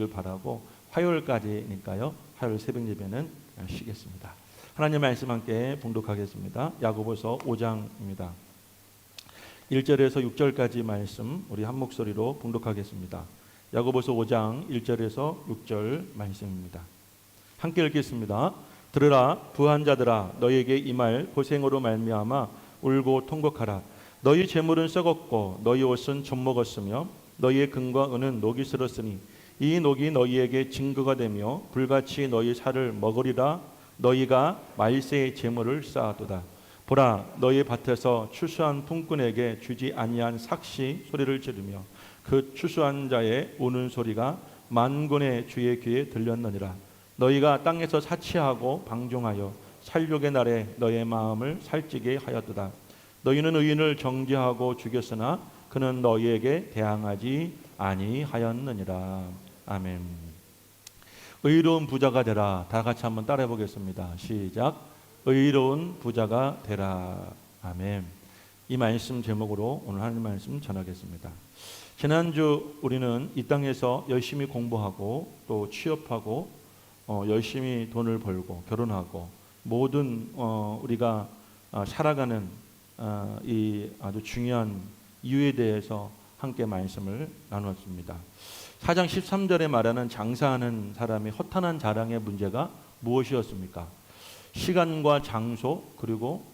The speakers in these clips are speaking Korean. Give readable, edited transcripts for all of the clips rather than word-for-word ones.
바라고 화요일까지니까요. 화요일 새벽 예배는 쉬겠습니다. 하나님 말씀 함께 봉독하겠습니다. 야고보서 5장입니다. 1절에서 6절까지 말씀 우리 한 목소리로 봉독하겠습니다. 야고보서 5장 1절에서 6절 말씀입니다. 함께 읽겠습니다. 들으라 부한 자들아 너희에게 이 말 고생으로 말미암아 울고 통곡하라. 너희 재물은 썩었고 너희 옷은 젖먹었으며 너희의 금과 은은 녹이 슬었으니 이 녹이 너희에게 증거가 되며 불같이 너희 살을 먹으리라. 너희가 말세의 재물을 쌓아두다. 보라 너희 밭에서 추수한 품꾼에게 주지 아니한 삭시 소리를 지르며 그 추수한 자의 우는 소리가 만군의 주의 귀에 들렸느니라. 너희가 땅에서 사치하고 방종하여 살육의 날에 너의 마음을 살찌게 하였도다. 너희는 의인을 정죄하고 죽였으나 그는 너희에게 대항하지 아니하였느니라. 아멘. 의로운 부자가 되라. 다 같이 한번 따라해 보겠습니다. 시작. 의로운 부자가 되라. 아멘. 이 말씀 제목으로 오늘 하나님 말씀 전하겠습니다. 지난주 우리는 이 땅에서 열심히 공부하고 또 취업하고 열심히 돈을 벌고 결혼하고 모든 우리가 살아가는 이 아주 중요한 이유에 대해서 함께 말씀을 나눴습니다. 4장 13절에 말하는 장사하는 사람의 허탄한 자랑의 문제가 무엇이었습니까? 시간과 장소 그리고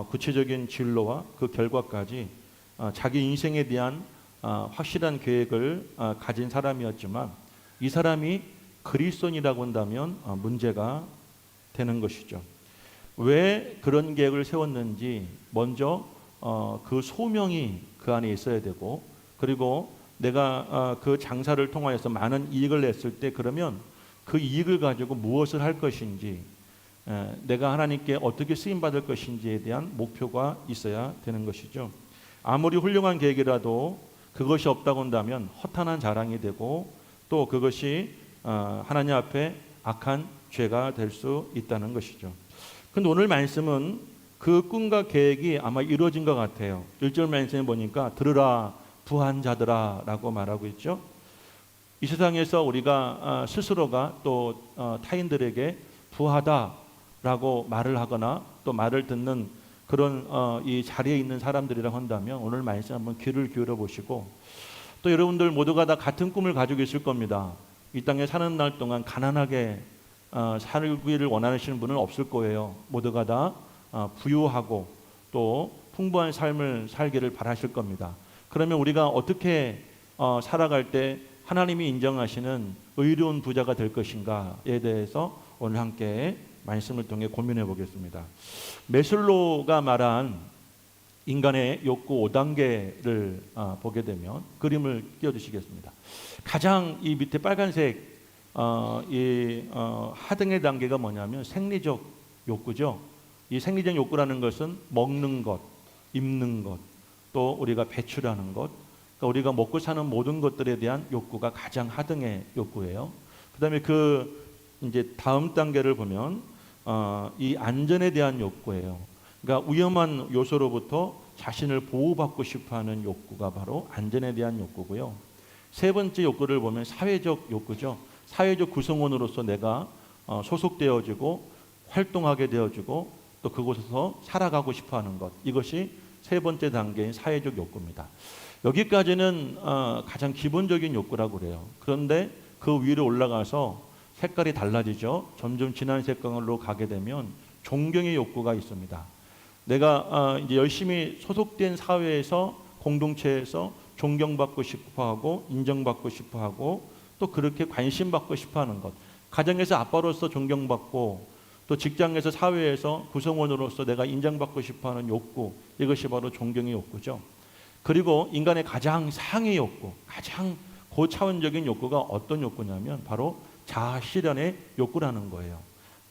구체적인 진로와 그 결과까지 자기 인생에 대한 확실한 계획을 가진 사람이었지만 이 사람이 그리스도인이라고 한다면 문제가 되는 것이죠. 왜 그런 계획을 세웠는지 먼저 그 소명이 그 안에 있어야 되고 그리고 내가 그 장사를 통하여서 많은 이익을 냈을 때 그러면 그 이익을 가지고 무엇을 할 것인지 내가 하나님께 어떻게 쓰임받을 것인지에 대한 목표가 있어야 되는 것이죠. 아무리 훌륭한 계획이라도 그것이 없다고 한다면 허탄한 자랑이 되고 또 그것이 하나님 앞에 악한 죄가 될 수 있다는 것이죠. 근데 오늘 말씀은 그 꿈과 계획이 아마 이루어진 것 같아요. 1절 말씀에 보니까 들으라 부한 자들아 라고 말하고 있죠. 이 세상에서 우리가 스스로가 또 타인들에게 부하다 라고 말을 하거나 또 말을 듣는 그런 이 자리에 있는 사람들이라고 한다면 오늘 말씀 한번 귀를 기울여 보시고 또 여러분들 모두가 다 같은 꿈을 가지고 있을 겁니다. 이 땅에 사는 날 동안 가난하게 살기를 원하시는 분은 없을 거예요. 모두가 다 부유하고 또 풍부한 삶을 살기를 바라실 겁니다. 그러면 우리가 어떻게 살아갈 때 하나님이 인정하시는 의로운 부자가 될 것인가에 대해서 오늘 함께 말씀을 통해 고민해 보겠습니다. 메슬로가 말한 인간의 욕구 5단계를 보게 되면 그림을 띄워주시겠습니다. 가장 이 밑에 빨간색 하등의 단계가 뭐냐면 생리적 욕구죠. 이 생리적 욕구라는 것은 먹는 것, 입는 것, 또 우리가 배출하는 것, 그러니까 우리가 먹고 사는 모든 것들에 대한 욕구가 가장 하등의 욕구예요. 그다음에 그 이제 다음 단계를 보면 이 안전에 대한 욕구예요. 그러니까 위험한 요소로부터 자신을 보호받고 싶어하는 욕구가 바로 안전에 대한 욕구고요. 세 번째 욕구를 보면 사회적 욕구죠. 사회적 구성원으로서 내가 소속되어지고 활동하게 되어지고 또 그곳에서 살아가고 싶어하는 것, 이것이 세 번째 단계인 사회적 욕구입니다. 여기까지는 가장 기본적인 욕구라고 그래요. 그런데 그 위로 올라가서 색깔이 달라지죠. 점점 진한 색깔로 가게 되면 존경의 욕구가 있습니다. 내가 이제 열심히 소속된 사회에서 공동체에서 존경받고 싶어하고 인정받고 싶어하고 또 그렇게 관심받고 싶어하는 것. 가정에서 아빠로서 존경받고 또 직장에서 사회에서 구성원으로서 내가 인정받고 싶어하는 욕구, 이것이 바로 존경의 욕구죠. 그리고 인간의 가장 상위 욕구, 가장 고차원적인 욕구가 어떤 욕구냐면 바로 자아 실현의 욕구라는 거예요.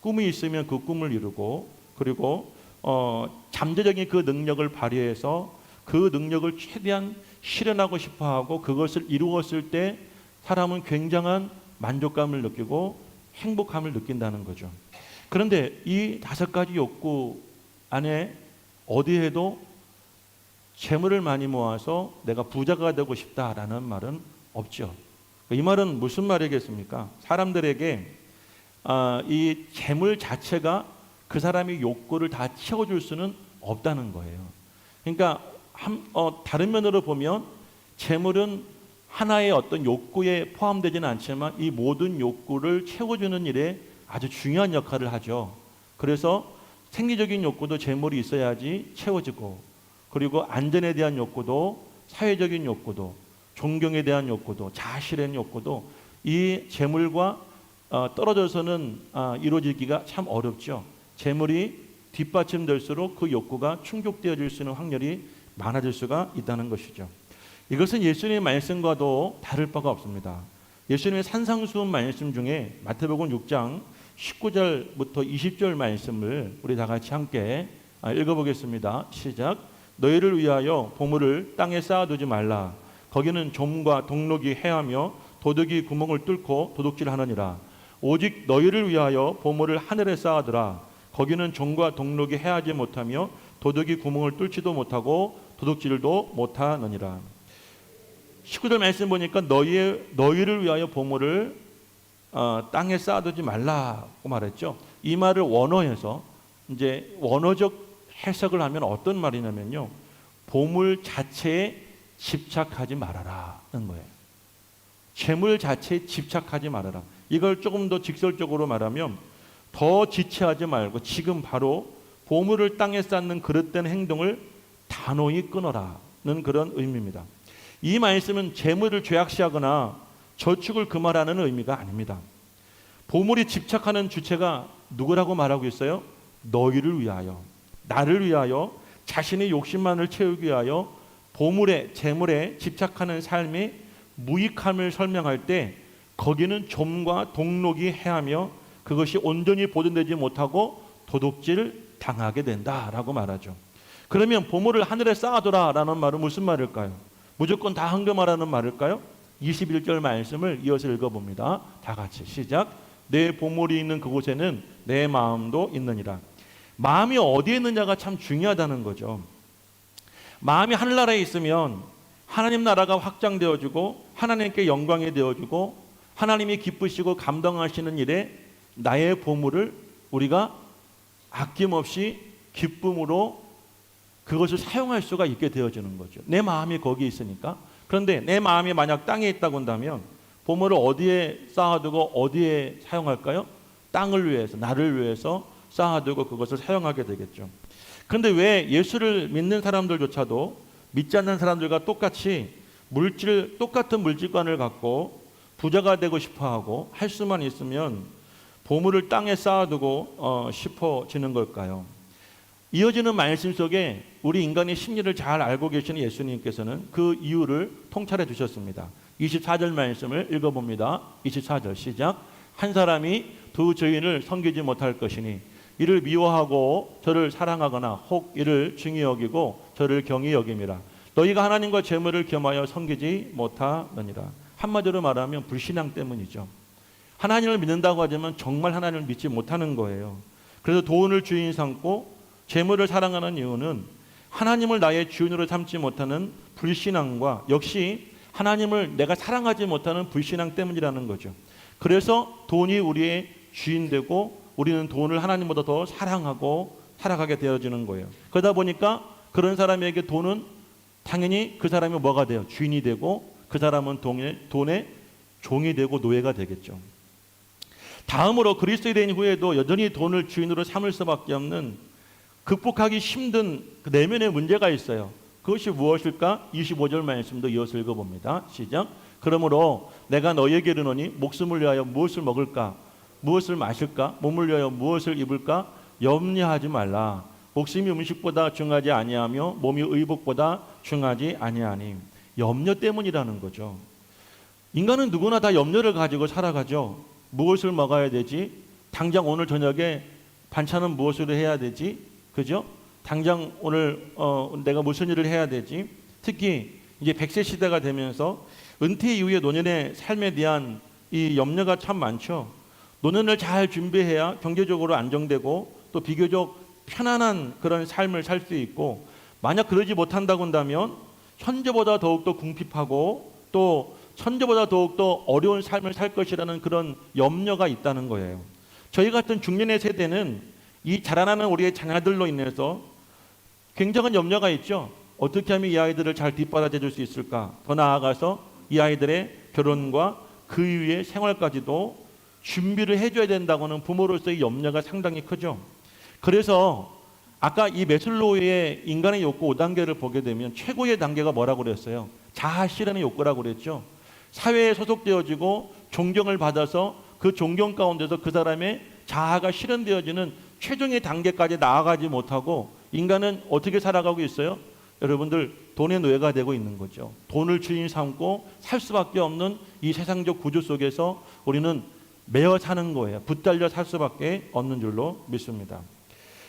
꿈이 있으면 그 꿈을 이루고 그리고 잠재적인 그 능력을 발휘해서 그 능력을 최대한 실현하고 싶어하고 그것을 이루었을 때 사람은 굉장한 만족감을 느끼고 행복함을 느낀다는 거죠. 그런데 이 5가지 욕구 안에 어디에도 재물을 많이 모아서 내가 부자가 되고 싶다라는 말은 없죠. 이 말은 무슨 말이겠습니까? 사람들에게 이 재물 자체가 그 사람의 욕구를 다 채워줄 수는 없다는 거예요. 그러니까 다른 면으로 보면 재물은 하나의 어떤 욕구에 포함되지는 않지만 이 모든 욕구를 채워주는 일에 아주 중요한 역할을 하죠. 그래서 생리적인 욕구도 재물이 있어야지 채워지고, 그리고 안전에 대한 욕구도, 사회적인 욕구도, 존경에 대한 욕구도, 자아실현 욕구도 이 재물과 떨어져서는 이루어지기가 참 어렵죠. 재물이 뒷받침될수록 그 욕구가 충족되어질 수 있는 확률이 많아질 수가 있다는 것이죠. 이것은 예수님의 말씀과도 다를 바가 없습니다. 예수님의 산상수훈 말씀 중에 마태복음 6장 19절부터 20절 말씀을 우리 다 같이 함께 읽어보겠습니다. 시작. 너희를 위하여 보물을 땅에 쌓아두지 말라. 거기는 좀과 동록이 해하며 도둑이 구멍을 뚫고 도둑질하느니라. 오직 너희를 위하여 보물을 하늘에 쌓아두라. 거기는 종과 동록이 해하지 못하며 도둑이 구멍을 뚫지도 못하고 도둑질도 못하느니라. 19절 말씀 보니까 너희를 위하여 보물을 땅에 쌓아두지 말라고 말했죠. 이 말을 원어에서 이제 원어적 해석을 하면 어떤 말이냐면요, 보물 자체에 집착하지 말아라는 거예요. 재물 자체에 집착하지 말아라. 이걸 조금 더 직설적으로 말하면 더 지체하지 말고 지금 바로 보물을 땅에 쌓는 그릇된 행동을 단호히 끊어라는 그런 의미입니다. 이 말씀은 재물을 죄악시하거나 저축을 금하라는 의미가 아닙니다. 보물이 집착하는 주체가 누구라고 말하고 있어요? 너희를 위하여, 나를 위하여, 자신의 욕심만을 채우기 위하여 보물에, 재물에 집착하는 삶의 무익함을 설명할 때 거기는 좀과 동록이 해하며 그것이 온전히 보존되지 못하고 도둑질 당하게 된다라고 말하죠. 그러면 보물을 하늘에 쌓아두라라는 말은 무슨 말일까요? 무조건 다 헌금하라는 말일까요? 21절 말씀을 이어서 읽어봅니다. 다 같이 시작. 내 보물이 있는 그곳에는 내 마음도 있느니라. 마음이 어디에 있느냐가 참 중요하다는 거죠. 마음이 하늘나라에 있으면 하나님 나라가 확장되어지고 하나님께 영광이 되어지고 하나님이 기쁘시고 감동하시는 일에 나의 보물을 우리가 아낌없이 기쁨으로 그것을 사용할 수가 있게 되어지는 거죠. 내 마음이 거기에 있으니까. 그런데 내 마음이 만약 땅에 있다고 한다면 보물을 어디에 쌓아두고 어디에 사용할까요? 땅을 위해서, 나를 위해서 쌓아두고 그것을 사용하게 되겠죠. 그런데 왜 예수를 믿는 사람들조차도 믿지 않는 사람들과 똑같이 똑같은 물질관을 갖고 부자가 되고 싶어하고 할 수만 있으면 보물을 땅에 쌓아두고 싶어지는 걸까요? 이어지는 말씀 속에 우리 인간의 심리를 잘 알고 계시는 예수님께서는 그 이유를 통찰해 주셨습니다. 24절 말씀을 읽어봅니다. 24절 시작. 한 사람이 두 주인을 섬기지 못할 것이니 이를 미워하고 저를 사랑하거나 혹 이를 중히 여기고 저를 경히 여김이라. 너희가 하나님과 재물을 겸하여 섬기지 못하느니라. 한마디로 말하면 불신앙 때문이죠. 하나님을 믿는다고 하지만 정말 하나님을 믿지 못하는 거예요. 그래서 돈을 주인 삼고 재물을 사랑하는 이유는 하나님을 나의 주인으로 삼지 못하는 불신앙과 역시 하나님을 내가 사랑하지 못하는 불신앙 때문이라는 거죠. 그래서 돈이 우리의 주인 되고 우리는 돈을 하나님보다 더 사랑하고 살아가게 되어지는 거예요. 그러다 보니까 그런 사람에게 돈은 당연히 그 사람이 뭐가 돼요? 주인이 되고 그 사람은 돈의 종이 되고 노예가 되겠죠. 다음으로 그리스도인 후에도 여전히 돈을 주인으로 삼을 수밖에 없는 극복하기 힘든 그 내면의 문제가 있어요. 그것이 무엇일까? 25절 말씀도 이어서 읽어봅니다. 시작. 그러므로 내가 너희에게 이르노니 목숨을 위하여 무엇을 먹을까? 무엇을 마실까? 몸을 위하여 무엇을 입을까? 염려하지 말라. 목숨이 음식보다 중하지 아니하며 몸이 의복보다 중하지 아니하니. 염려 때문이라는 거죠. 인간은 누구나 다 염려를 가지고 살아가죠. 무엇을 먹어야 되지? 당장 오늘 저녁에 반찬은 무엇으로 해야 되지? 그죠? 당장 오늘 내가 무슨 일을 해야 되지? 특히 이제 100세 시대가 되면서 은퇴 이후의 노년의 삶에 대한 이 염려가 참 많죠. 노년을 잘 준비해야 경제적으로 안정되고 또 비교적 편안한 그런 삶을 살 수 있고, 만약 그러지 못한다고 한다면 현재보다 더욱더 궁핍하고 또 천재보다 더욱더 어려운 삶을 살 것이라는 그런 염려가 있다는 거예요. 저희 같은 중년의 세대는 이 자라나는 우리의 자녀들로 인해서 굉장한 염려가 있죠. 어떻게 하면 이 아이들을 잘 뒷받아줘 줄 수 있을까? 더 나아가서 이 아이들의 결혼과 그 이후의 생활까지도 준비를 해줘야 된다고는 부모로서의 염려가 상당히 크죠. 그래서 아까 이 매슬로우의 인간의 욕구 5단계를 보게 되면 최고의 단계가 뭐라고 그랬어요? 자아 실현의 욕구라고 그랬죠. 사회에 소속되어지고 존경을 받아서 그 존경 가운데서 그 사람의 자아가 실현되어지는 최종의 단계까지 나아가지 못하고 인간은 어떻게 살아가고 있어요? 여러분들 돈의 노예가 되고 있는 거죠. 돈을 주인 삼고 살 수밖에 없는 이 세상적 구조 속에서 우리는 매어 사는 거예요. 붙들려 살 수밖에 없는 줄로 믿습니다.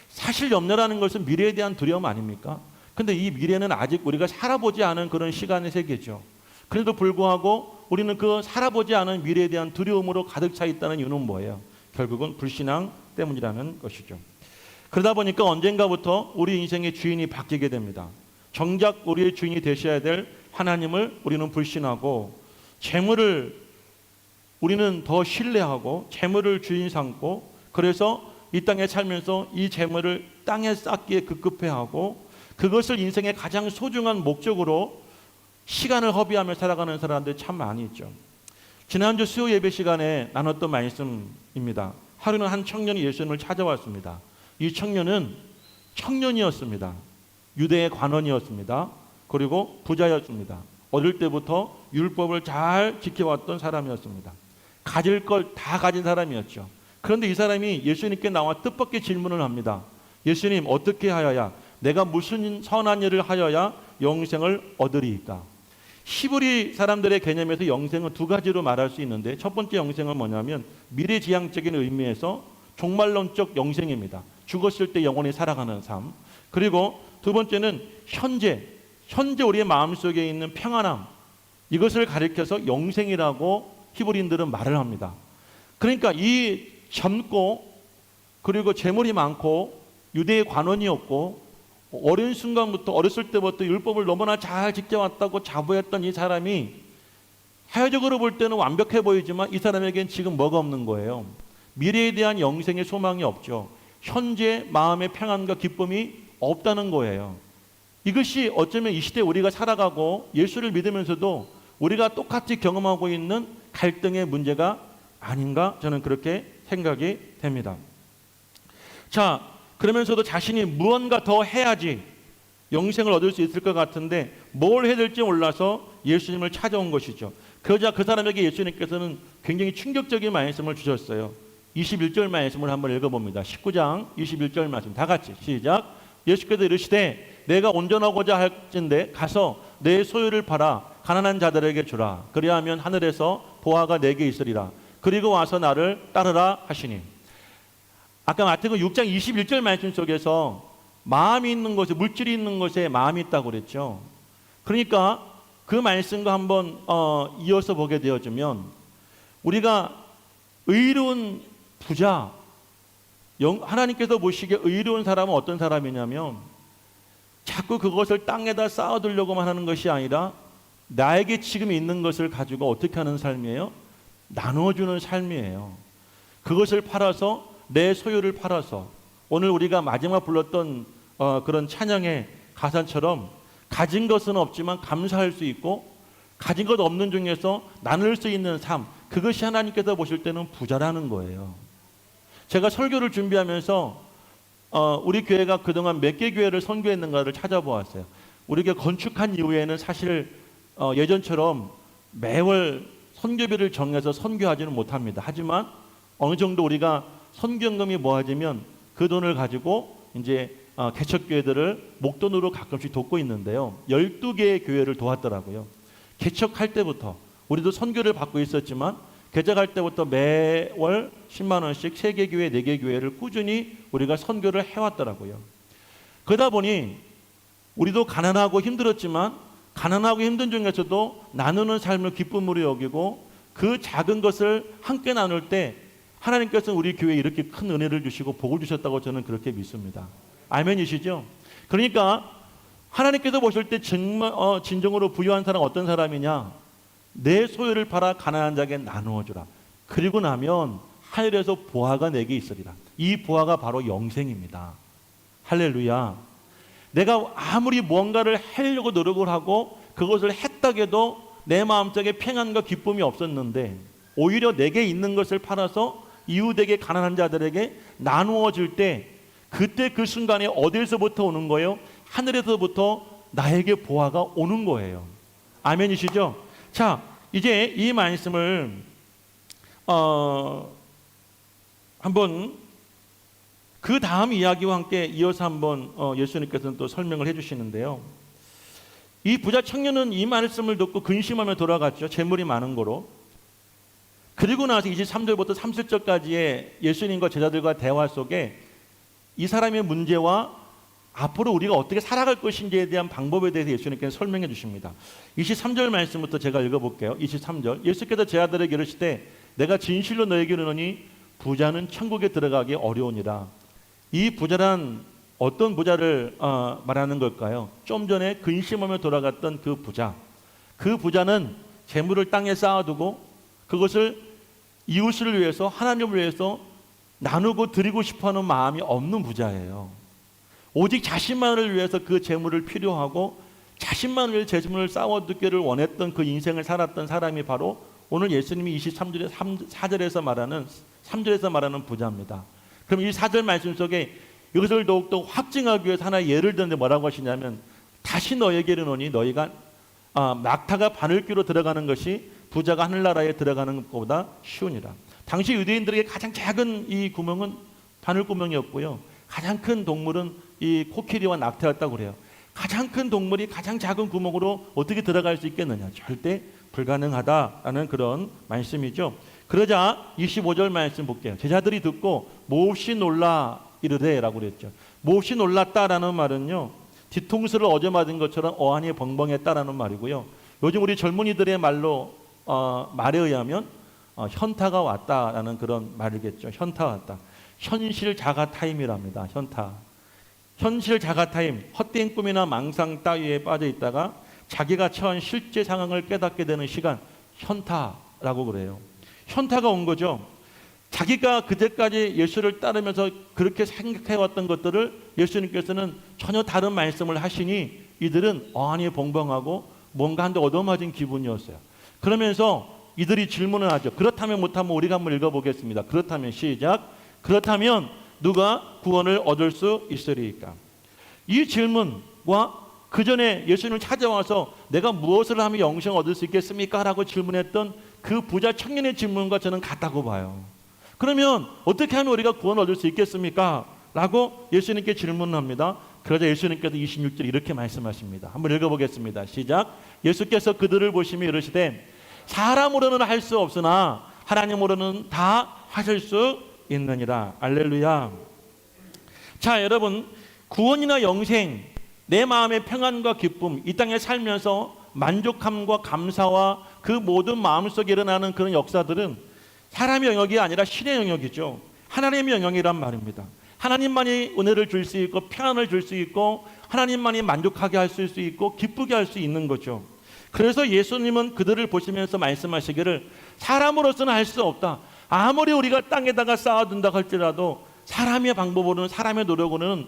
사실 염려라는 것은 미래에 대한 두려움 아닙니까? 근데 이 미래는 아직 우리가 살아보지 않은 그런 시간의 세계죠. 그래도 불구하고 우리는 그 살아보지 않은 미래에 대한 두려움으로 가득 차 있다는 이유는 뭐예요? 결국은 불신앙 때문이라는 것이죠. 그러다 보니까 언젠가부터 우리 인생의 주인이 바뀌게 됩니다. 정작 우리의 주인이 되셔야 될 하나님을 우리는 불신하고 재물을 우리는 더 신뢰하고 재물을 주인 삼고 그래서 이 땅에 살면서 이 재물을 땅에 쌓기에 급급해하고 그것을 인생의 가장 소중한 목적으로 시간을 허비하며 살아가는 사람들이 참 많이 있죠. 지난주 수요 예배 시간에 나눴던 말씀입니다. 하루는 한 청년이 예수님을 찾아왔습니다. 이 청년은 청년이었습니다. 유대의 관원이었습니다. 그리고 부자였습니다. 어릴 때부터 율법을 잘 지켜왔던 사람이었습니다. 가질 걸 다 가진 사람이었죠. 그런데 이 사람이 예수님께 나와 뜻밖의 질문을 합니다. 예수님, 어떻게 하여야, 내가 무슨 선한 일을 하여야 영생을 얻으리이까? 히브리 사람들의 개념에서 영생은 두 가지로 말할 수 있는데 첫 번째 영생은 뭐냐면 미래지향적인 의미에서 종말론적 영생입니다. 죽었을 때 영원히 살아가는 삶. 그리고 두 번째는 현재 우리의 마음속에 있는 평안함, 이것을 가리켜서 영생이라고 히브리인들은 말을 합니다. 그러니까 이 젊고 그리고 재물이 많고 유대의 관원이었고 어렸을 때부터 율법을 너무나 잘 지켜왔다고 자부했던 이 사람이 사회적으로 볼 때는 완벽해 보이지만 이 사람에겐 지금 뭐가 없는 거예요? 미래에 대한 영생의 소망이 없죠. 현재 마음의 평안과 기쁨이 없다는 거예요. 이것이 어쩌면 이 시대에 우리가 살아가고 예수를 믿으면서도 우리가 똑같이 경험하고 있는 갈등의 문제가 아닌가 저는 그렇게 생각이 됩니다. 자, 그러면서도 자신이 무언가 더 해야지 영생을 얻을 수 있을 것 같은데 뭘 해야 될지 몰라서 예수님을 찾아온 것이죠. 그러자 그 사람에게 예수님께서는 굉장히 충격적인 말씀을 주셨어요. 21절 말씀을 한번 읽어봅니다. 19장 21절 말씀 다 같이 시작. 예수께서 이르시되 내가 온전하고자 할진대 가서 내 소유를 팔아 가난한 자들에게 주라. 그리하면 하늘에서 보화가 내게 있으리라. 그리고 와서 나를 따르라 하시니. 아까 마태복음 6장 21절 말씀 속에서 마음이 있는 곳에, 물질이 있는 곳에 마음이 있다고 그랬죠. 그러니까 그 말씀과 한번 이어서 보게 되어지면 우리가 의로운 부자, 하나님께서 보시기에 의로운 사람은 어떤 사람이냐면 자꾸 그것을 땅에다 쌓아두려고만 하는 것이 아니라 나에게 지금 있는 것을 가지고 어떻게 하는 삶이에요? 나눠주는 삶이에요. 그것을 팔아서 내 소유를 팔아서 오늘 우리가 마지막 불렀던 그런 찬양의 가사처럼 가진 것은 없지만 감사할 수 있고 가진 것 없는 중에서 나눌 수 있는 삶, 그것이 하나님께서 보실 때는 부자라는 거예요. 제가 설교를 준비하면서 우리 교회가 그동안 몇 개 교회를 선교했는가를 찾아보았어요. 우리 교회 건축한 이후에는 사실 예전처럼 매월 선교비를 정해서 선교하지는 못합니다. 하지만 어느 정도 우리가 선교연금이 모아지면 그 돈을 가지고 이제 개척교회들을 목돈으로 가끔씩 돕고 있는데요. 12개의 교회를 도왔더라고요. 개척할 때부터 우리도 선교를 받고 있었지만 개척할 때부터 매월 10만 원씩 3개 교회, 4개 교회를 꾸준히 우리가 선교를 해왔더라고요. 그러다 보니 우리도 가난하고 힘들었지만 가난하고 힘든 중에서도 나누는 삶을 기쁨으로 여기고 그 작은 것을 함께 나눌 때 하나님께서는 우리 교회에 이렇게 큰 은혜를 주시고 복을 주셨다고 저는 그렇게 믿습니다. 아멘이시죠? 그러니까 하나님께서 보실 때 정말 진정으로 부유한 사람 어떤 사람이냐? 내 소유를 팔아 가난한 자에게 나누어 주라. 그리고 나면 하늘에서 보화가 내게 있으리라. 이 보화가 바로 영생입니다. 할렐루야. 내가 아무리 뭔가를 하려고 노력을 하고 그것을 했다게도 내 마음속에 평안과 기쁨이 없었는데 오히려 내게 있는 것을 팔아서 이웃에게, 가난한 자들에게 나누어 줄 때, 그때 그 순간에 어디서부터 오는 거예요? 하늘에서부터 나에게 보화가 오는 거예요. 아멘이시죠? 자, 이제 이 말씀을 한번 그 다음 이야기와 함께 이어서 한번 예수님께서는 또 설명을 해주시는데요. 이 부자 청년은 이 말씀을 듣고 근심하며 돌아갔죠. 재물이 많은 거로. 그리고 나서 23절부터 30절까지의 예수님과 제자들과 대화 속에 이 사람의 문제와 앞으로 우리가 어떻게 살아갈 것인지에 대한 방법에 대해서 예수님께서 설명해 주십니다. 23절 말씀부터 제가 읽어볼게요. 23절. 예수께서 제자들에게 이르시되 내가 진실로 너에게 이르노니 부자는 천국에 들어가기 어려우니라. 이 부자란 어떤 부자를 말하는 걸까요? 좀 전에 근심하며 돌아갔던 그 부자. 그 부자는 재물을 땅에 쌓아두고 그것을 이웃을 위해서, 하나님을 위해서 나누고 드리고 싶어하는 마음이 없는 부자예요. 오직 자신만을 위해서 그 재물을 필요하고 자신만을 위해 재물을 쌓아두기를 원했던 그 인생을 살았던 사람이 바로 오늘 예수님이 23절에 4절에서 말하는 3절에서 말하는 부자입니다. 그럼 이 4절 말씀 속에 이것을 더욱더 확증하기 위해서 하나의 예를 드는데 뭐라고 하시냐면 다시 너에게 이르노니 너희가 낙타가 바늘귀로 들어가는 것이 부자가 하늘나라에 들어가는 것보다 쉬우니라. 당시 유대인들에게 가장 작은 이 구멍은 바늘구멍이었고요. 가장 큰 동물은 이 코끼리와 낙타였다고 그래요. 가장 큰 동물이 가장 작은 구멍으로 어떻게 들어갈 수 있겠느냐. 절대 불가능하다라는 그런 말씀이죠. 그러자 25절 말씀 볼게요. 제자들이 듣고 몹시 놀라 이르되라고 그랬죠. 몹시 놀랐다라는 말은요, 뒤통수를 어제 맞은 것처럼 어안이 벙벙했다라는 말이고요. 요즘 우리 젊은이들의 말에 의하면 현타가 왔다라는 그런 말이겠죠. 현타 왔다. 현실 자가 타임이랍니다. 현실 자가 타임. 헛된 꿈이나 망상 따위에 빠져 있다가 자기가 처한 실제 상황을 깨닫게 되는 시간, 현타라고 그래요. 현타가 온 거죠. 자기가 그때까지 예수를 따르면서 그렇게 생각해왔던 것들을 예수님께서는 전혀 다른 말씀을 하시니 이들은 어안이 벙벙하고 뭔가 한데 얻어맞은 기분이었어요. 그러면서 이들이 질문을 하죠. 그렇다면 못하면 우리가 한번 읽어보겠습니다. 그렇다면 시작. 그렇다면 누가 구원을 얻을 수 있으리까? 이 질문과 그 전에 예수님을 찾아와서 내가 무엇을 하면 영생을 얻을 수 있겠습니까? 라고 질문했던 그 부자 청년의 질문과 저는 같다고 봐요. 그러면 어떻게 하면 우리가 구원을 얻을 수 있겠습니까? 라고 예수님께 질문합니다. 그러자 예수님께서 26절 이렇게 말씀하십니다. 한번 읽어보겠습니다. 시작. 예수께서 그들을 보시며 이르시되 사람으로는 할 수 없으나 하나님으로는 다 하실 수 있느니라. 할렐루야. 자, 여러분, 구원이나 영생, 내 마음의 평안과 기쁨, 이 땅에 살면서 만족함과 감사와 그 모든 마음속에 일어나는 그런 역사들은 사람의 영역이 아니라 신의 영역이죠. 하나님의 영역이란 말입니다. 하나님만이 은혜를 줄 수 있고 평안을 줄 수 있고 하나님만이 만족하게 할 수 있고 기쁘게 할 수 있는 거죠. 그래서 예수님은 그들을 보시면서 말씀하시기를 사람으로서는 할 수 없다. 아무리 우리가 땅에다가 쌓아둔다 할지라도 사람의 방법으로는, 사람의 노력으로는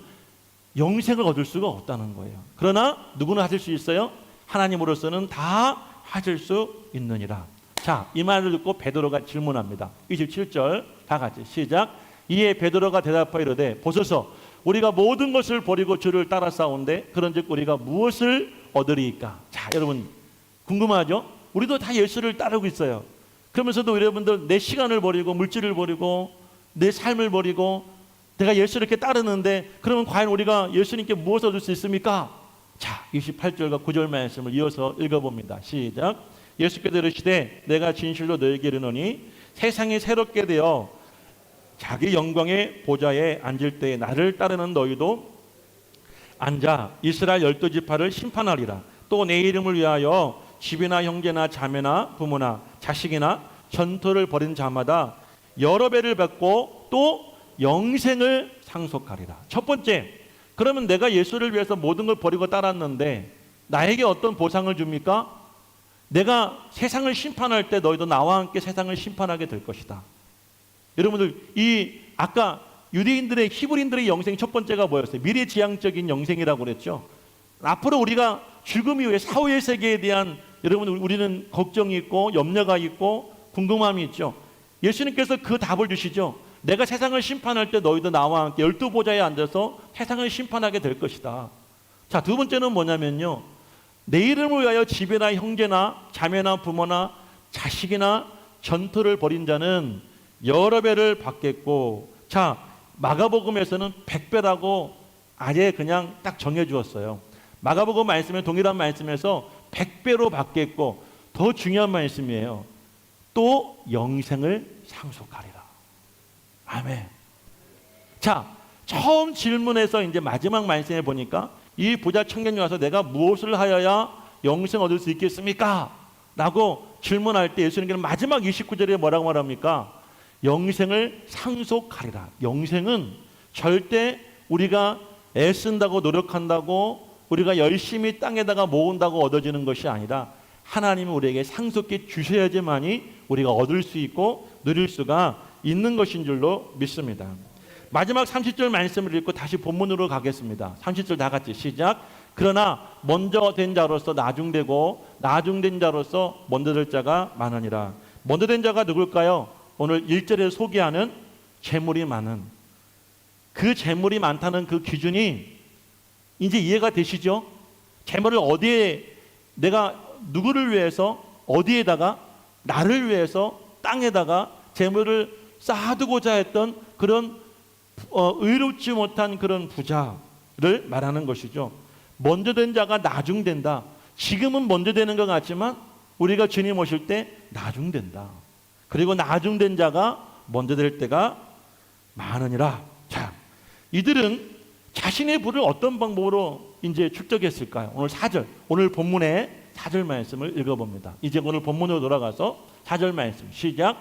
영생을 얻을 수가 없다는 거예요. 그러나 누구는 하실 수 있어요? 하나님으로서는 다 하실 수 있느니라. 자, 이 말을 듣고 베드로가 질문합니다. 27절 다 같이 시작. 이에 베드로가 대답하여 이르되 보소서 우리가 모든 것을 버리고 주를 따라 싸운데 그런즉 우리가 무엇을 얻으리이까? 자, 여러분 궁금하죠? 우리도 다 예수를 따르고 있어요. 그러면서도 여러분들 내 시간을 버리고 물질을 버리고 내 삶을 버리고 내가 예수를 이렇게 따르는데 그러면 과연 우리가 예수님께 무엇을 얻을 수 있습니까? 자, 28절과 9절 말씀을 이어서 읽어봅니다. 시작. 예수께서 이르시되 내가 진실로 너에게 이르노니 세상이 새롭게 되어 자기 영광의 보좌에 앉을 때에 나를 따르는 너희도 앉아 이스라엘 12지파를 심판하리라. 또 내 이름을 위하여 집이나 형제나 자매나 부모나 자식이나 전토를 벌인 자마다 여러 배를 받고 또 영생을 상속하리라. 첫 번째, 그러면 내가 예수를 위해서 모든 걸 버리고 따랐는데 나에게 어떤 보상을 줍니까? 내가 세상을 심판할 때 너희도 나와 함께 세상을 심판하게 될 것이다. 여러분들, 이 아까 유대인들의 히브리인들의 영생 첫 번째가 뭐였어요? 미래지향적인 영생이라고 그랬죠. 앞으로 우리가 죽음 이후에 사후의 세계에 대한 여러분 우리는 걱정이 있고 염려가 있고 궁금함이 있죠. 예수님께서 그 답을 주시죠. 내가 세상을 심판할 때 너희도 나와 함께 12보좌에 앉아서 세상을 심판하게 될 것이다. 자, 두 번째는 뭐냐면요, 내 이름을 위하여 집이나 형제나 자매나 부모나 자식이나 전토를 벌인 자는 여러 배를 받겠고, 자, 마가복음에서는 100배라고 아예 그냥 딱 정해 주었어요. 마가복음 말씀에 동일한 말씀에서 100배로 받겠고, 더 중요한 말씀이에요. 또 영생을 상속하리라. 아멘. 자, 처음 질문에서 이제 마지막 말씀에 보니까 이 부자 청년이 와서 내가 무엇을 하여야 영생 얻을 수 있겠습니까? 라고 질문할 때 예수님께서는 마지막 29절에 뭐라고 말합니까? 영생을 상속하리라. 영생은 절대 우리가 애쓴다고 노력한다고 우리가 열심히 땅에다가 모은다고 얻어지는 것이 아니라 하나님은 우리에게 상속해 주셔야지만이 우리가 얻을 수 있고 누릴 수가 있는 것인 줄로 믿습니다. 마지막 30절 말씀을 읽고 다시 본문으로 가겠습니다. 30절 다 같이 시작. 그러나 먼저 된 자로서 나중되고 나중된 자로서 먼저 될 자가 많으니라. 먼저 된 자가 누굴까요? 오늘 1절에 소개하는 재물이 많은, 그 재물이 많다는 그 기준이 이제 이해가 되시죠? 재물을 어디에, 내가 누구를 위해서 어디에다가, 나를 위해서 땅에다가 재물을 쌓아두고자 했던 그런 의롭지 못한 그런 부자를 말하는 것이죠. 먼저 된 자가 나중된다. 지금은 먼저 되는 것 같지만 우리가 주님 오실 때 나중된다. 그리고 나중된 자가 먼저 될 때가 많으니라. 자, 이들은 자신의 부를 어떤 방법으로 이제 축적했을까요? 오늘 4절, 오늘 본문의 4절 말씀을 읽어봅니다. 이제 오늘 본문으로 돌아가서 4절 말씀 시작.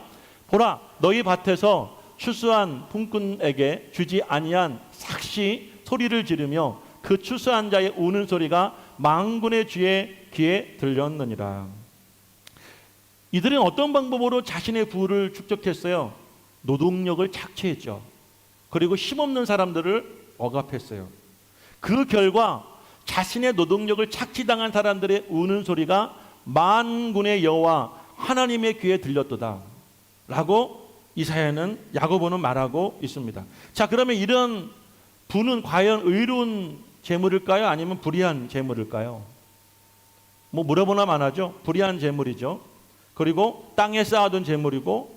보라, 너희 밭에서 추수한 품꾼에게 주지 아니한 삭시 소리를 지르며 그 추수한 자의 우는 소리가 만군의 주의 귀에 들렸느니라. 이들은 어떤 방법으로 자신의 부를 축적했어요? 노동력을 착취했죠. 그리고 힘없는 사람들을 억압했어요. 그 결과 자신의 노동력을 착취당한 사람들의 우는 소리가 만군의 여호와 하나님의 귀에 들렸도다 라고 이사야는, 야고보는 말하고 있습니다. 자, 그러면 이런 부는 과연 의로운 재물일까요? 아니면 불의한 재물일까요? 뭐 물어보나 마나죠. 불의한 재물이죠. 그리고 땅에 쌓아둔 재물이고,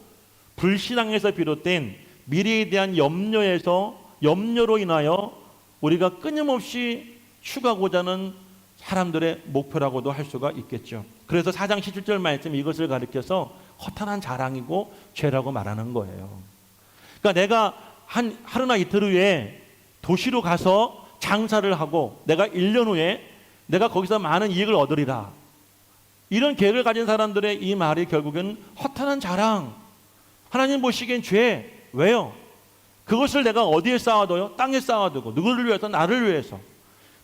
불신앙에서 비롯된 미래에 대한 염려로 인하여 우리가 끊임없이 추구하고자 하는 사람들의 목표라고도 할 수가 있겠죠. 그래서 4장 17절 말씀 이것을 가리켜서 허탄한 자랑이고 죄라고 말하는 거예요. 그러니까 내가 하루나 이틀 후에 도시로 가서 장사를 하고 내가 1년 후에 내가 거기서 많은 이익을 얻으리라. 이런 계획을 가진 사람들의 이 말이 결국은 허탄한 자랑, 하나님 보시기엔 죄. 왜요? 그것을 내가 어디에 쌓아둬요? 땅에 쌓아두고. 누구를 위해서? 나를 위해서.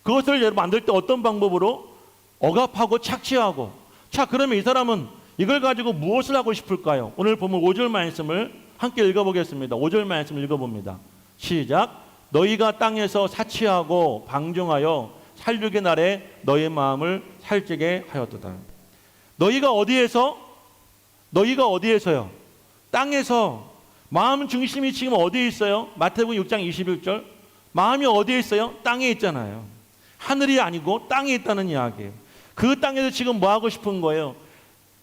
그것을 만들 때 어떤 방법으로? 억압하고 착취하고. 자, 그러면 이 사람은 이걸 가지고 무엇을 하고 싶을까요? 오늘 보면 5절 말씀을 함께 읽어보겠습니다. 5절 말씀 읽어봅니다. 시작. 너희가 땅에서 사치하고 방종하여 살육의 날에 너희 마음을 살찌게 하였도다. 너희가 어디에서요? 땅에서. 마음 중심이 지금 어디에 있어요? 마태복음 6장 21절. 마음이 어디에 있어요? 땅에 있잖아요. 하늘이 아니고 땅에 있다는 이야기예요. 그 땅에서 지금 뭐 하고 싶은 거예요?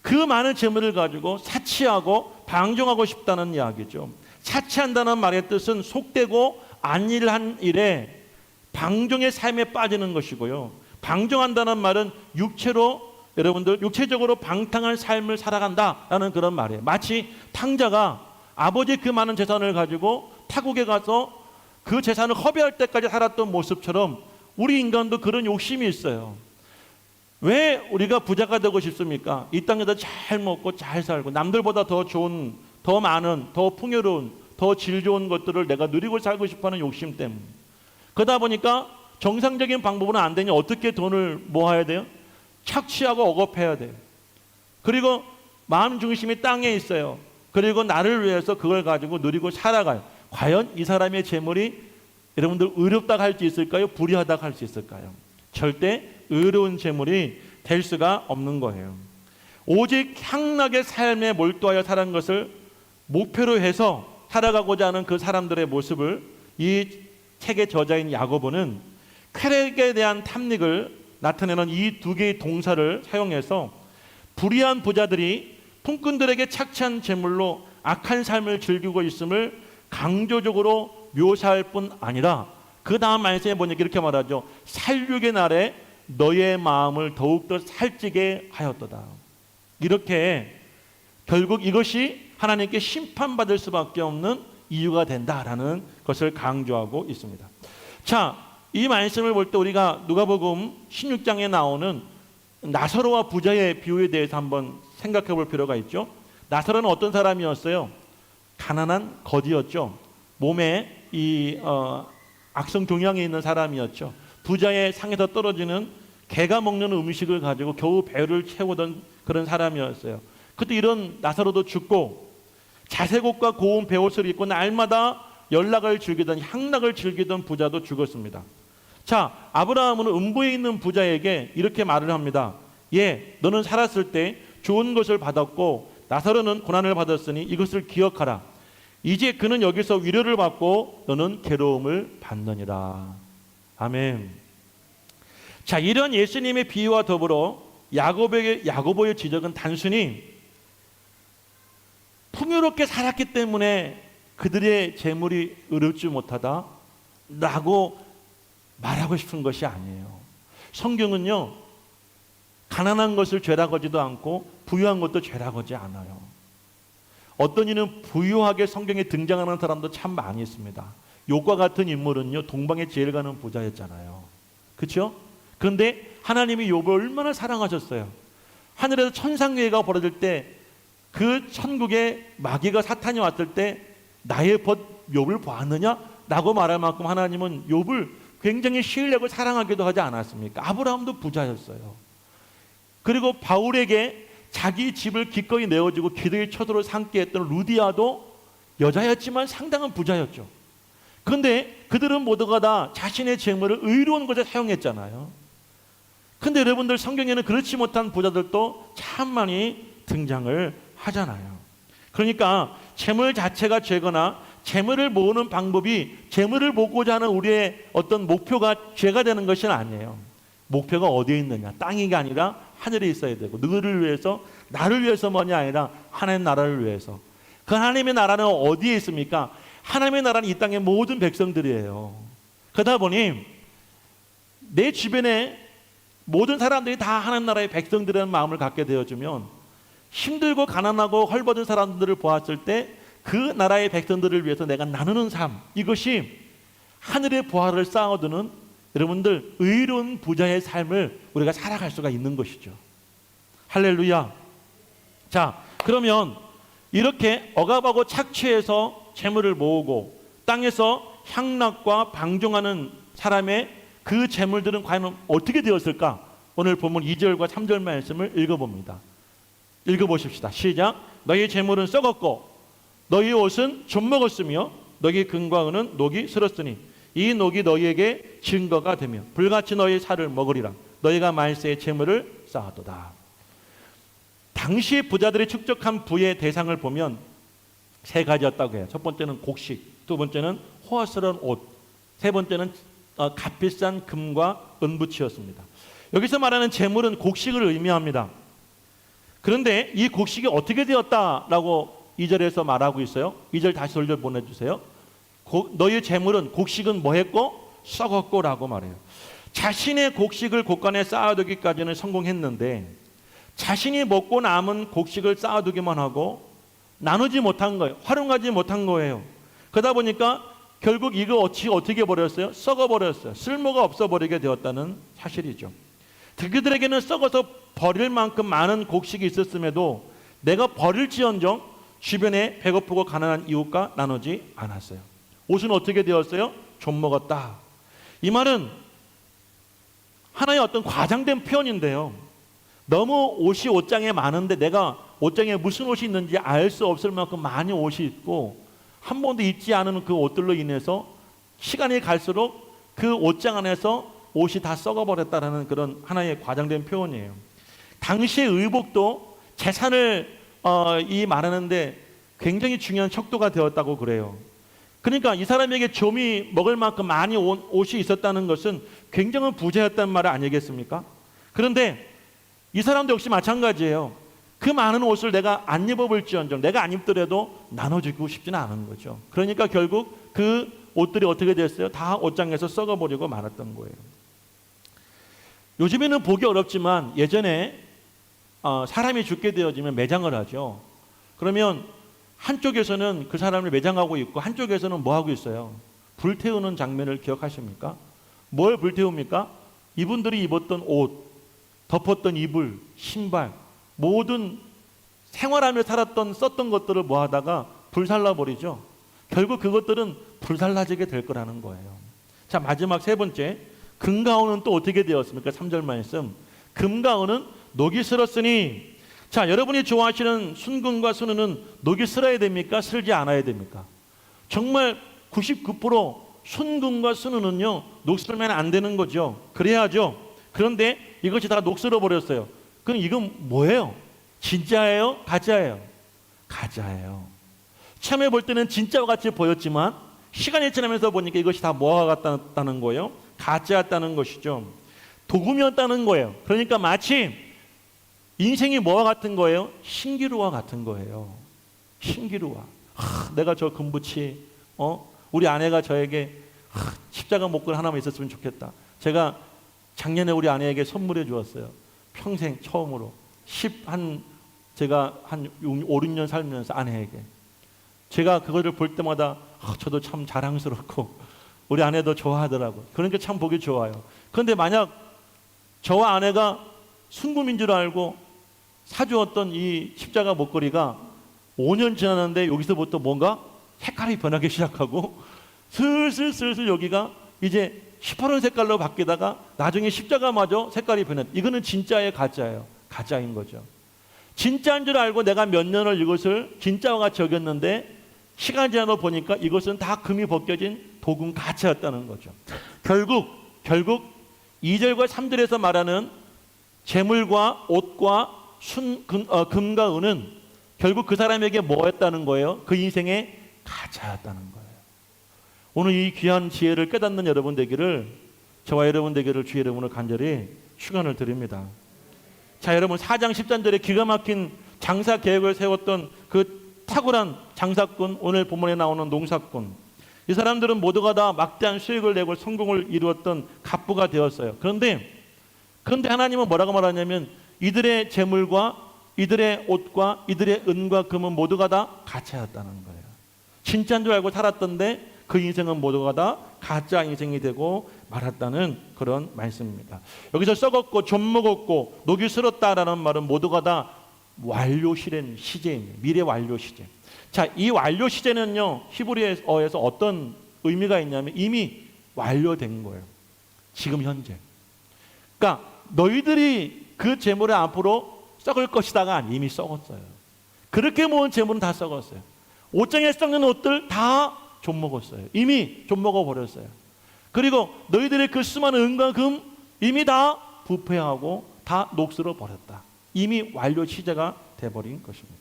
그 많은 재물을 가지고 사치하고 방종하고 싶다는 이야기죠. 사치한다는 말의 뜻은 속되고 안일한 일에 방종의 삶에 빠지는 것이고요. 방종한다는 말은 육체적으로 방탕한 삶을 살아간다라는 그런 말이에요. 마치 탕자가 아버지 그 많은 재산을 가지고 타국에 가서 그 재산을 허비할 때까지 살았던 모습처럼 우리 인간도 그런 욕심이 있어요. 왜 우리가 부자가 되고 싶습니까? 이 땅에서 잘 먹고 잘 살고 남들보다 더 좋은, 더 많은, 더 풍요로운, 더 질 좋은 것들을 내가 누리고 살고 싶어하는 욕심 때문에. 그러다 보니까 정상적인 방법은 안 되니 어떻게 돈을 모아야 돼요? 착취하고 억압해야 돼요. 그리고 마음 중심이 땅에 있어요. 그리고 나를 위해서 그걸 가지고 누리고 살아가요. 과연 이 사람의 재물이 여러분들 의롭다고 할 수 있을까요? 불의하다고 할 수 있을까요? 절대 의로운 재물이 될 수가 없는 거예요. 오직 향락의 삶에 몰두하여 살아간 것을 목표로 해서 살아가고자 하는 그 사람들의 모습을 이 책의 저자인 야고보는 쾌락에 대한 탐닉을 나타내는 이 두 개의 동사를 사용해서 불의한 부자들이 품꾼들에게 착취한 재물로 악한 삶을 즐기고 있음을 강조적으로 묘사할 뿐 아니라 그 다음 말씀에 보니까 이렇게 말하죠. 살육의 날에 너의 마음을 더욱더 살찌게 하였도다. 이렇게 결국 이것이 하나님께 심판받을 수밖에 없는 이유가 된다라는 것을 강조하고 있습니다. 자, 이 말씀을 볼 때 우리가 누가복음 16장에 나오는 나사로와 부자의 비유에 대해서 한번 생각해 볼 필요가 있죠. 나사로는 어떤 사람이었어요? 가난한 거지였죠. 몸에 이 악성 종양이 있는 사람이었죠. 부자의 상에서 떨어지는 개가 먹는 음식을 가지고 겨우 배를 채우던 그런 사람이었어요. 그때 이런 나사로도 죽고 자색옷과 고운 베옷을 입고 날마다 연락을 즐기던 향락을 즐기던 부자도 죽었습니다. 자, 아브라함은 음부에 있는 부자에게 이렇게 말을 합니다. 예, 너는 살았을 때 좋은 것을 받았고 나사로는 고난을 받았으니 이것을 기억하라. 이제 그는 여기서 위로를 받고 너는 괴로움을 받느니라. 아멘. 자, 이런 예수님의 비유와 더불어 야고보의 지적은 단순히 풍요롭게 살았기 때문에 그들의 재물이 의롭지 못하다 라고 말하고 싶은 것이 아니에요. 성경은요, 가난한 것을 죄라고 하지도 않고 부유한 것도 죄라고 하지 않아요. 어떤 이는 부유하게 성경에 등장하는 사람도 참 많이 있습니다. 욥과 같은 인물은요, 동방에 제일 가는 부자였잖아요. 그렇죠? 그런데 하나님이 욥을 얼마나 사랑하셨어요. 하늘에서 천상계가 벌어질 때 그 천국에 마귀가 사탄이 왔을 때 나의 벗 욥을 보았느냐? 라고 말할 만큼 하나님은 욥을 굉장히 신뢰하고 사랑하기도 하지 않았습니까? 아브라함도 부자였어요. 그리고 바울에게 자기 집을 기꺼이 내어주고 기도의 처소로 삼게 했던 루디아도 여자였지만 상당한 부자였죠. 그런데 그들은 모두가 다 자신의 재물을 의로운 것에 사용했잖아요. 그런데 여러분들 성경에는 그렇지 못한 부자들도 참 많이 등장을 하잖아요. 그러니까 재물 자체가 죄거나 재물을 모으는 방법이 재물을 모으고자 하는 우리의 어떤 목표가 죄가 되는 것은 아니에요. 목표가 어디에 있느냐? 땅이 아니라 하늘에 있어야 되고, 누구를 위해서? 나를 위해서만이 아니라 하나님 나라를 위해서. 그 하나님의 나라는 어디에 있습니까? 하나님의 나라는 이 땅의 모든 백성들이에요. 그러다 보니 내 주변에 모든 사람들이 다 하나님 나라의 백성들이라는 마음을 갖게 되어주면 힘들고 가난하고 헐벗은 사람들을 보았을 때 그 나라의 백성들을 위해서 내가 나누는 삶, 이것이 하늘의 보화를 쌓아두는 여러분들 의로운 부자의 삶을 우리가 살아갈 수가 있는 것이죠. 할렐루야. 자, 그러면 이렇게 억압하고 착취해서 재물을 모으고 땅에서 향락과 방종하는 사람의 그 재물들은 과연 어떻게 되었을까? 오늘 본문 2절과 3절 말씀을 읽어봅니다. 읽어보십시다. 시작. 너희 재물은 썩었고 너희 옷은 좀 먹었으며 너희 금과 은은 녹이 슬었으니 이 녹이 너희에게 증거가 되며 불같이 너희 살을 먹으리라. 너희가 말세의 재물을 쌓았도다. 당시 부자들이 축적한 부의 대상을 보면 세 가지였다고 해요. 첫 번째는 곡식, 두 번째는 호화스러운 옷, 세 번째는 값비싼 금과 은부치였습니다. 여기서 말하는 재물은 곡식을 의미합니다. 그런데 이 곡식이 어떻게 되었다라고 2절에서 말하고 있어요. 2절 다시 돌려 보내주세요. 너희 재물은 곡식은 뭐 했고? 썩었고 라고 말해요. 자신의 곡식을 곳간에 쌓아두기까지는 성공했는데 자신이 먹고 남은 곡식을 쌓아두기만 하고 나누지 못한 거예요. 활용하지 못한 거예요. 그러다 보니까 결국 이거 어떻게 버렸어요? 썩어버렸어요. 쓸모가 없어버리게 되었다는 사실이죠. 그들에게는 썩어서 버릴 만큼 많은 곡식이 있었음에도 내가 버릴지언정 주변에 배고프고 가난한 이웃과 나누지 않았어요. 옷은 어떻게 되었어요? 좀 먹었다. 이 말은 하나의 어떤 과장된 표현인데요. 너무 옷이 옷장에 많은데 내가 옷장에 무슨 옷이 있는지 알 수 없을 만큼 많이 옷이 있고 한 번도 입지 않은 그 옷들로 인해서 시간이 갈수록 그 옷장 안에서 옷이 다 썩어버렸다라는 그런 하나의 과장된 표현이에요. 당시의 의복도 재산을 이 말하는데 굉장히 중요한 척도가 되었다고 그래요. 그러니까 이 사람에게 좀이 먹을 만큼 많이 옷이 있었다는 것은 굉장히 부자였다는 말 아니겠습니까? 그런데 이 사람도 역시 마찬가지예요. 그 많은 옷을 내가 안 입어볼지언정 내가 안 입더라도 나눠주고 싶지는 않은 거죠. 그러니까 결국 그 옷들이 어떻게 됐어요? 다 옷장에서 썩어버리고 말았던 거예요. 요즘에는 보기 어렵지만 예전에 사람이 죽게 되어지면 매장을 하죠. 그러면 한쪽에서는 그 사람을 매장하고 있고 한쪽에서는 뭐 하고 있어요? 불태우는 장면을 기억하십니까? 뭘 불태웁니까? 이분들이 입었던 옷, 덮었던 이불, 신발, 모든 생활하며 살았던 썼던 것들을 뭐 하다가 불살라버리죠. 결국 그것들은 불살라지게 될 거라는 거예요. 자, 마지막 세 번째, 금가운은 또 어떻게 되었습니까? 3절 말씀, 금가운은 녹이 슬었으니. 자, 여러분이 좋아하시는 순금과 순은은 녹이 슬어야 됩니까? 슬지 않아야 됩니까? 정말 99% 순금과 순은은요 녹슬면 안 되는 거죠. 그래야죠. 그런데 이것이 다 녹슬어 버렸어요. 그럼 이건 뭐예요? 진짜예요? 가짜예요? 가짜예요. 처음에 볼 때는 진짜와 같이 보였지만 시간이 지나면서 보니까 이것이 다 뭐가 같다는 거예요? 가짜였다는 것이죠. 도금이었다는 거예요. 그러니까 마치 인생이 뭐와 같은 거예요? 신기루와 같은 거예요. 신기루와. 내가 저 금붙이 우리 아내가 저에게 십자가 목걸 하나만 있었으면 좋겠다. 제가 작년에 우리 아내에게 선물해 주었어요. 평생 처음으로 제가 한 5, 6년 살면서 아내에게 제가 그거를 볼 때마다 저도 참 자랑스럽고 우리 아내도 좋아하더라고요. 그러니까 참 보기 좋아요. 그런데 만약 저와 아내가 순금인 줄 알고 사주었던 이 십자가 목걸이가 5년 지났는데 여기서부터 뭔가 색깔이 변하기 시작하고 슬슬 여기가 이제 시퍼런 색깔로 바뀌다가 나중에 십자가마저 색깔이 변했다. 이거는 진짜예요, 가짜예요? 가짜인 거죠. 진짜인 줄 알고 내가 몇 년을 이것을 진짜와 같이 여겼는데 시간이 지나서 보니까 이것은 다 금이 벗겨진 도금 가짜였다는 거죠. 결국 2절과 3절에서 말하는 재물과 옷과 금과 은은 결국 그 사람에게 뭐였다는 거예요? 그 인생의 가짜였다는 거예요. 오늘 이 귀한 지혜를 깨닫는 여러분 되기를, 저와 여러분 되기를 주의 이름으로 간절히 축원을 드립니다. 자, 여러분 4장 13절에 기가 막힌 장사 계획을 세웠던 그 탁월한 장사꾼, 오늘 본문에 나오는 농사꾼, 이 사람들은 모두가 다 막대한 수익을 내고 성공을 이루었던 갑부가 되었어요. 그런데 하나님은 뭐라고 말하냐면 이들의 재물과 이들의 옷과 이들의 은과 금은 모두가 다 가짜였다는 거예요. 진짜인 줄 알고 살았던데 그 인생은 모두가 다 가짜 인생이 되고 말았다는 그런 말씀입니다. 여기서 썩었고 좀 먹었고 녹이 슬었다라는 말은 모두가 다 완료시된 시제입니다. 미래 완료 시제. 자, 이 완료 시제는요 히브리어에서 어떤 의미가 있냐면 이미 완료된 거예요. 지금 현재. 그러니까 너희들이 그 재물의 앞으로 썩을 것이다가 이미 썩었어요. 그렇게 모은 재물은 다 썩었어요. 옷장에 썩는 옷들 다 좀 먹었어요. 이미 좀 먹어버렸어요. 그리고 너희들의 그 수많은 은과 금 이미 다 부패하고 다 녹슬어 버렸다. 이미 완료 시제가 돼버린 것입니다.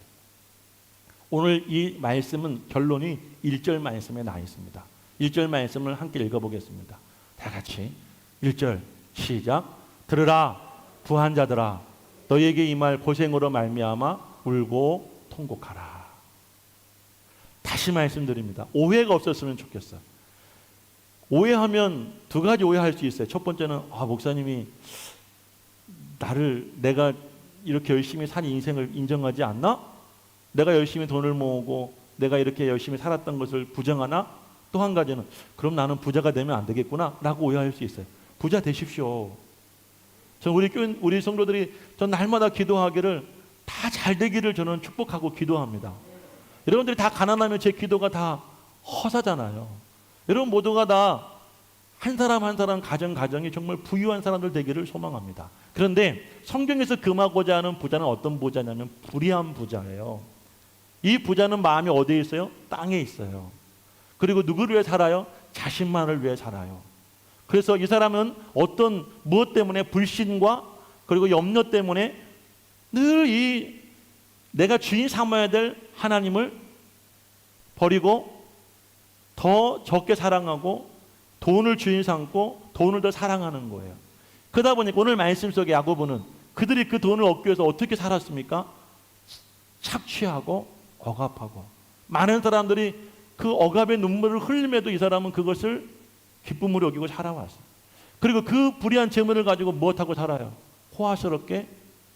오늘 이 말씀은 결론이 1절 말씀에 나 있습니다. 1절 말씀을 함께 읽어보겠습니다. 다 같이 1절 시작. 들으라 부한 자들아 너희에게 임할 고생으로 말미암아 울고 통곡하라. 다시 말씀드립니다. 오해가 없었으면 좋겠어요. 오해하면 두 가지 오해할 수 있어요. 첫 번째는 목사님이 내가 이렇게 열심히 산 인생을 인정하지 않나? 내가 열심히 돈을 모으고 내가 이렇게 열심히 살았던 것을 부정하나? 또 한 가지는 그럼 나는 부자가 되면 안 되겠구나 라고 오해할 수 있어요. 부자 되십시오. 우리 성도들이 전 날마다 기도하기를 다 잘 되기를 저는 축복하고 기도합니다. 여러분들이 다 가난하면 제 기도가 다 허사잖아요. 여러분 모두가 다 한 사람 한 사람 가정이 정말 부유한 사람들 되기를 소망합니다. 그런데 성경에서 금하고자 하는 부자는 어떤 부자냐면 불의한 부자예요. 이 부자는 마음이 어디에 있어요? 땅에 있어요. 그리고 누구를 위해 살아요? 자신만을 위해 살아요. 그래서 이 사람은 어떤 무엇 때문에 불신과 그리고 염려 때문에 늘 이 내가 주인 삼아야 될 하나님을 버리고 더 적게 사랑하고 돈을 주인 삼고 돈을 더 사랑하는 거예요. 그러다 보니까 오늘 말씀 속에 야고보는 그들이 그 돈을 얻기 위해서 어떻게 살았습니까? 착취하고 억압하고, 많은 사람들이 그 억압의 눈물을 흘림에도 이 사람은 그것을 기쁨으로 여기고 살아왔어요. 그리고 그 불의한 재물을 가지고 무엇하고 살아요? 호화스럽게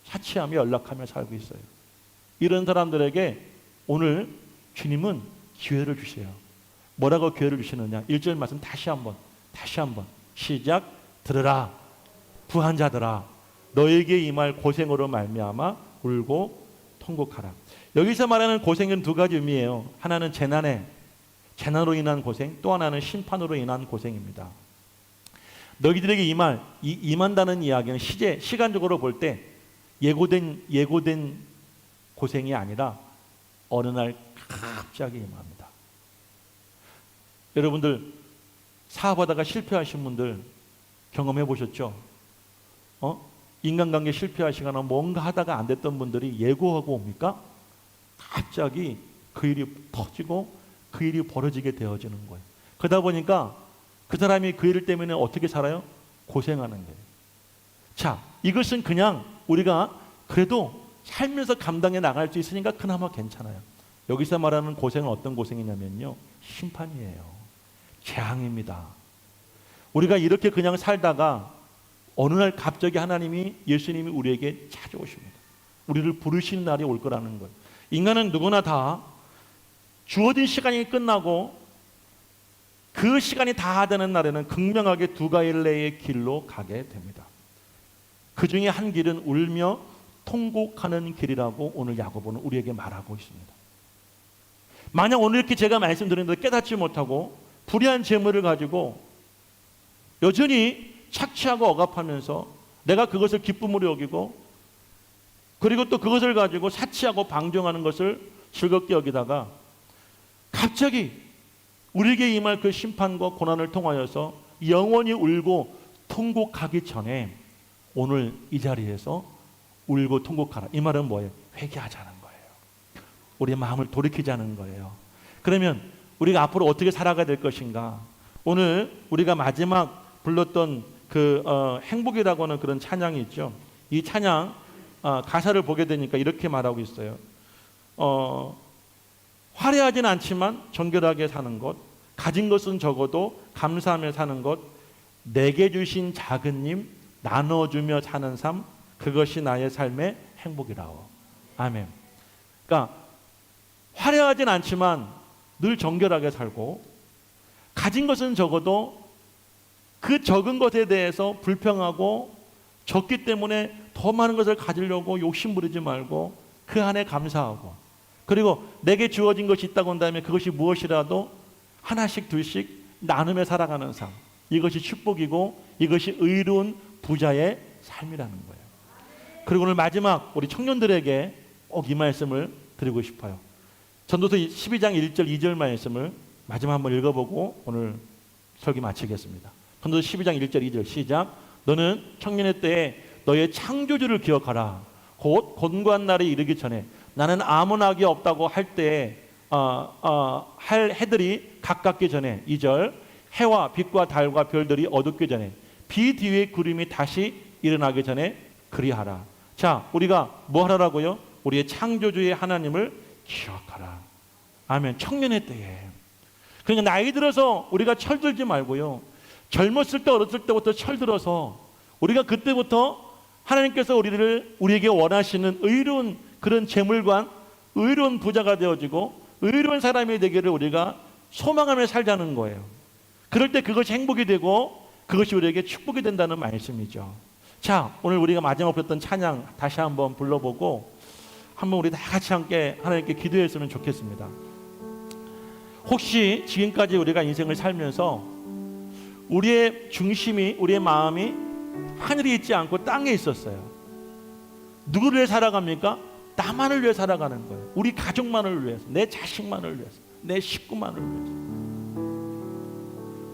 사치하며 연락하며 살고 있어요. 이런 사람들에게 오늘 주님은 기회를 주세요. 뭐라고 기회를 주시느냐? 1절 말씀 다시 한번 시작. 들으라 부한 자들아, 너에게 임할 고생으로 말미암아 울고 통곡하라. 여기서 말하는 고생은 두 가지 의미예요. 하나는 재난으로 인한 고생, 또 하나는 심판으로 인한 고생입니다. 너희들에게 임한다는 이야기는 시간적으로 볼 때 예고된 고생이 아니라 어느 날 갑자기 임합니다. 여러분들 사업하다가 실패하신 분들 경험해 보셨죠? 인간관계 실패하시거나 뭔가 하다가 안 됐던 분들이 예고하고 옵니까? 갑자기 그 일이 터지고 그 일이 벌어지게 되어지는 거예요. 그러다 보니까 그 사람이 그 일 때문에 어떻게 살아요? 고생하는 거예요. 자, 이것은 그냥 우리가 그래도 살면서 감당해 나갈 수 있으니까 그나마 괜찮아요. 여기서 말하는 고생은 어떤 고생이냐면요, 심판이에요. 재앙입니다. 우리가 이렇게 그냥 살다가 어느 날 갑자기 예수님이 우리에게 찾아오십니다. 우리를 부르시는 날이 올 거라는 거예요. 인간은 누구나 다 주어진 시간이 끝나고 그 시간이 다 되는 날에는 극명하게 두 갈래의 길로 가게 됩니다. 그 중에 한 길은 울며 통곡하는 길이라고 오늘 야고보는 우리에게 말하고 있습니다. 만약 오늘 이렇게 제가 말씀드렸는데 깨닫지 못하고 불의한 재물을 가지고 여전히 착취하고 억압하면서 내가 그것을 기쁨으로 여기고, 그리고 또 그것을 가지고 사치하고 방종하는 것을 즐겁게 여기다가 갑자기 우리에게 임할 그 심판과 고난을 통하여서 영원히 울고 통곡하기 전에 오늘 이 자리에서 울고 통곡하라. 이 말은 뭐예요? 회개하자는 거예요. 우리의 마음을 돌이키자는 거예요. 그러면 우리가 앞으로 어떻게 살아가야 될 것인가? 오늘 우리가 마지막 불렀던 행복이라고 하는 그런 찬양이 있죠. 이 찬양 가사를 보게 되니까 이렇게 말하고 있어요. 화려하진 않지만 정결하게 사는 것, 가진 것은 적어도 감사하며 사는 것, 내게 주신 작은 힘 나눠주며 사는 삶, 그것이 나의 삶의 행복이라오. 아멘. 그러니까 화려하진 않지만 늘 정결하게 살고, 가진 것은 적어도 그 적은 것에 대해서 불평하고 적기 때문에 더 많은 것을 가지려고 욕심부리지 말고 그 안에 감사하고, 그리고 내게 주어진 것이 있다고 한다면 그것이 무엇이라도 하나씩 둘씩 나누며 살아가는 삶, 이것이 축복이고 이것이 의로운 부자의 삶이라는 거예요. 그리고 오늘 마지막 우리 청년들에게 꼭 이 말씀을 드리고 싶어요. 전도서 12장 1절 2절 말씀을 마지막 한번 읽어보고 오늘 설교 마치겠습니다. 전도서 12장 1절 2절 시작. 너는 청년의 때에 너의 창조주를 기억하라. 곧 곤고한 날이 이르기 전에 나는 아무 낙이 없다고 할 때에 할 해들이 가깝기 전에 2절 해와 빛과 달과 별들이 어둡기 전에 비 뒤에 구름이 다시 일어나기 전에 그리하라. 자, 우리가 뭐 하라고요? 우리의 창조주의 하나님을 기억하라. 아멘. 청년의 때에. 그러니까 나이 들어서 우리가 철들지 말고요, 젊었을 때 어렸을 때부터 철들어서 우리가 그때부터 하나님께서 우리에게 원하시는 의로운 그런 재물관, 의로운 부자가 되어지고 의로운 사람이 되기를 우리가 소망하며 살자는 거예요. 그럴 때 그것이 행복이 되고 그것이 우리에게 축복이 된다는 말씀이죠. 자, 오늘 우리가 마지막 불렀던 찬양 다시 한번 불러보고 한번 우리 다 같이 함께 하나님께 기도했으면 좋겠습니다. 혹시 지금까지 우리가 인생을 살면서 우리의 중심이, 우리의 마음이 하늘에 있지 않고 땅에 있었어요. 누구를 위해 살아갑니까? 나만을 위해 살아가는 거예요. 우리 가족만을 위해서, 내 자식만을 위해서, 내 식구만을 위해서.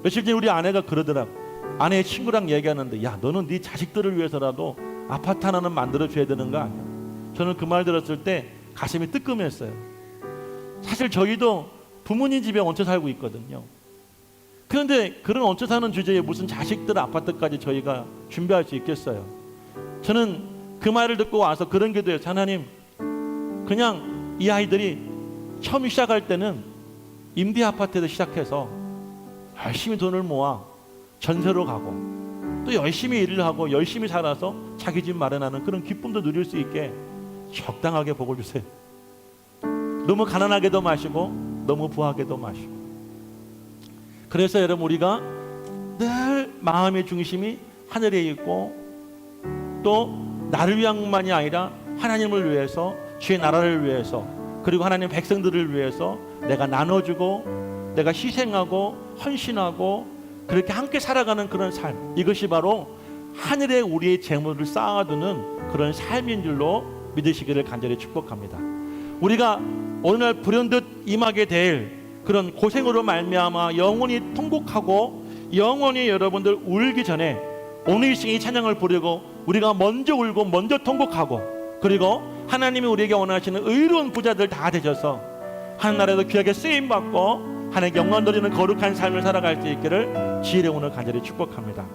며칠 전에 우리 아내가 그러더라고. 아내의 친구랑 얘기하는데, 야, 너는 네 자식들을 위해서라도 아파트 하나는 만들어줘야 되는 거 아니야? 저는 그 말 들었을 때 가슴이 뜨끔했어요. 사실 저희도 부모님 집에 얹혀 살고 있거든요. 그런데 그런 얹혀 사는 주제에 무슨 자식들 아파트까지 저희가 준비할 수 있겠어요? 저는 그 말을 듣고 와서 그런 기도했어요. 하나님, 그냥 이 아이들이 처음 시작할 때는 임대 아파트에서 시작해서 열심히 돈을 모아 전세로 가고 또 열심히 일을 하고 열심히 살아서 자기 집 마련하는 그런 기쁨도 누릴 수 있게 적당하게 복을 주세요. 너무 가난하게도 마시고 너무 부하게도 마시고. 그래서 여러분, 우리가 늘 마음의 중심이 하늘에 있고 또 나를 위한만이 아니라 하나님을 위해서, 주의 나라를 위해서, 그리고 하나님 백성들을 위해서 내가 나눠주고 내가 희생하고 헌신하고 그렇게 함께 살아가는 그런 삶, 이것이 바로 하늘에 우리의 재물을 쌓아두는 그런 삶인 줄로 믿으시기를 간절히 축복합니다. 우리가 오늘날 불현듯 임하게 될 그런 고생으로 말미암아 영원히 통곡하고 영원히 여러분들 울기 전에 오늘 이 시간 이 찬양을 부르고 우리가 먼저 울고 먼저 통곡하고, 그리고 하나님이 우리에게 원하시는 의로운 부자들 다 되셔서 하늘나라에도 귀하게 쓰임받고 하나님께 영광 돌리는 거룩한 삶을 살아갈 수 있기를 주일에 오늘 간절히 축복합니다.